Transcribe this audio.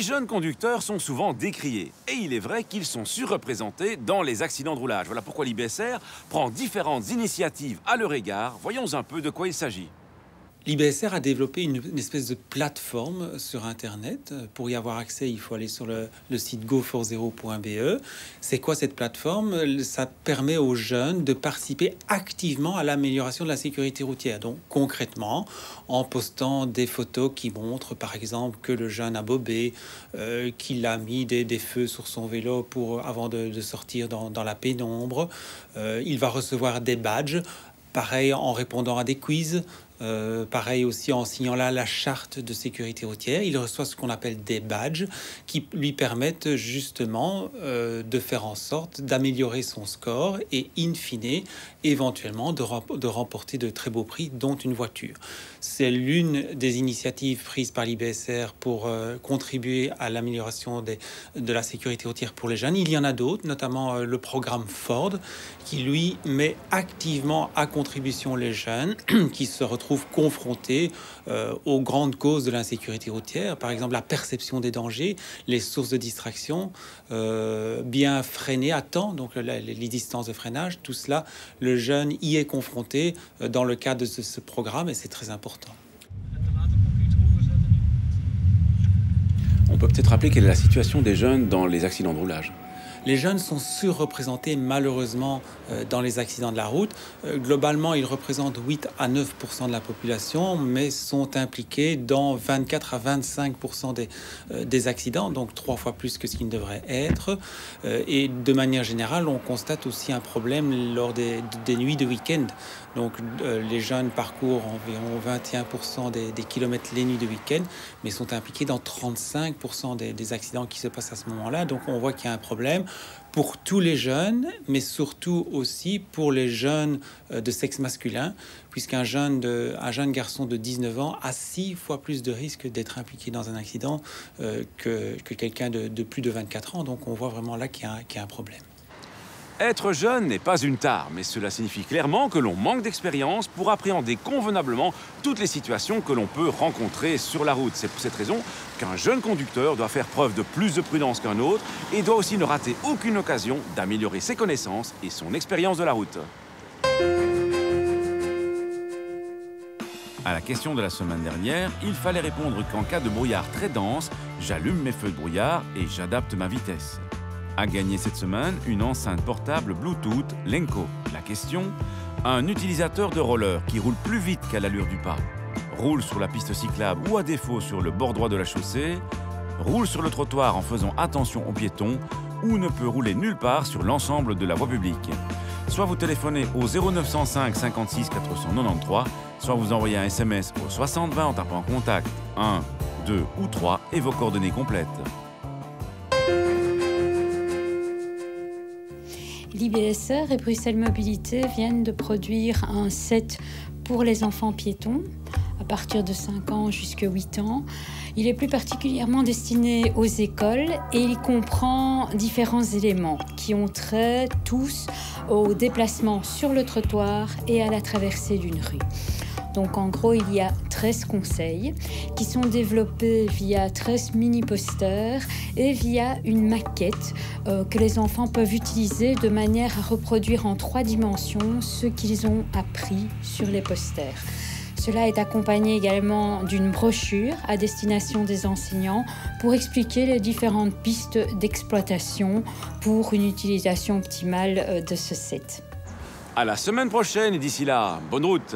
Les jeunes conducteurs sont souvent décriés et il est vrai qu'ils sont surreprésentés dans les accidents de roulage. Voilà pourquoi l'IBSR prend différentes initiatives à leur égard. Voyons un peu de quoi il s'agit. L'IBSR a développé une espèce de plateforme sur Internet. Pour y avoir accès, il faut aller sur le site go40.be. C'est quoi cette plateforme? Ça permet aux jeunes de participer activement à l'amélioration de la sécurité routière. Donc concrètement, en postant des photos qui montrent par exemple que le jeune a bobé, qu'il a mis des feux sur son vélo avant de sortir dans la pénombre. Il va recevoir des badges. Pareil en répondant à des quiz, pareil aussi en signant là la charte de sécurité routière. Il reçoit ce qu'on appelle des badges qui lui permettent justement de faire en sorte d'améliorer son score et in fine, éventuellement de remporter de très beaux prix, dont une voiture. C'est l'une des initiatives prises par l'IBSR pour contribuer à l'amélioration de la sécurité routière pour les jeunes. Il y en a d'autres, notamment le programme Ford, qui lui met activement à contribution les jeunes qui se retrouvent confrontés aux grandes causes de l'insécurité routière, par exemple la perception des dangers, les sources de distraction, bien freiner à temps, donc les distances de freinage, tout cela, le jeune y est confronté dans le cadre de ce programme et c'est très important. On peut peut-être rappeler quelle est la situation des jeunes dans les accidents de roulage. Les jeunes sont surreprésentés malheureusement dans les accidents de la route. Globalement, ils représentent 8 à 9% de la population, mais sont impliqués dans 24 à 25% des accidents, donc 3 fois plus que ce qu'ils ne devraient être. Et de manière générale, on constate aussi un problème lors des nuits de week-end. Donc les jeunes parcourent environ 21% des kilomètres les nuits de week-end, mais sont impliqués dans 35% des accidents qui se passent à ce moment-là. Donc on voit qu'il y a un problème pour tous les jeunes, mais surtout aussi pour les jeunes de sexe masculin, puisqu'un jeune garçon de 19 ans a 6 fois plus de risques d'être impliqué dans un accident que quelqu'un de plus de 24 ans. Donc on voit vraiment là qu'il y a un problème. Être jeune n'est pas une tare, mais cela signifie clairement que l'on manque d'expérience pour appréhender convenablement toutes les situations que l'on peut rencontrer sur la route. C'est pour cette raison qu'un jeune conducteur doit faire preuve de plus de prudence qu'un autre et doit aussi ne rater aucune occasion d'améliorer ses connaissances et son expérience de la route. À la question de la semaine dernière, il fallait répondre qu'en cas de brouillard très dense, j'allume mes feux de brouillard et j'adapte ma vitesse. À gagner cette semaine, une enceinte portable Bluetooth Lenco. La question, un utilisateur de roller qui roule plus vite qu'à l'allure du pas, roule sur la piste cyclable ou à défaut sur le bord droit de la chaussée, roule sur le trottoir en faisant attention aux piétons ou ne peut rouler nulle part sur l'ensemble de la voie publique. Soit vous téléphonez au 0905 56 493, soit vous envoyez un SMS au 6020 en tapant contact 1, 2 ou 3 et vos coordonnées complètes. L'IBSR et Bruxelles Mobilité viennent de produire un set pour les enfants piétons à partir de 5 ans jusqu'à 8 ans. Il est plus particulièrement destiné aux écoles et il comprend différents éléments qui ont trait tous au déplacement sur le trottoir et à la traversée d'une rue. Donc en gros, il y a 13 conseils qui sont développés via 13 mini-posters et via une maquette que les enfants peuvent utiliser de manière à reproduire en 3 dimensions ce qu'ils ont appris sur les posters. Cela est accompagné également d'une brochure à destination des enseignants pour expliquer les différentes pistes d'exploitation pour une utilisation optimale de ce set. À la semaine prochaine et d'ici là, bonne route!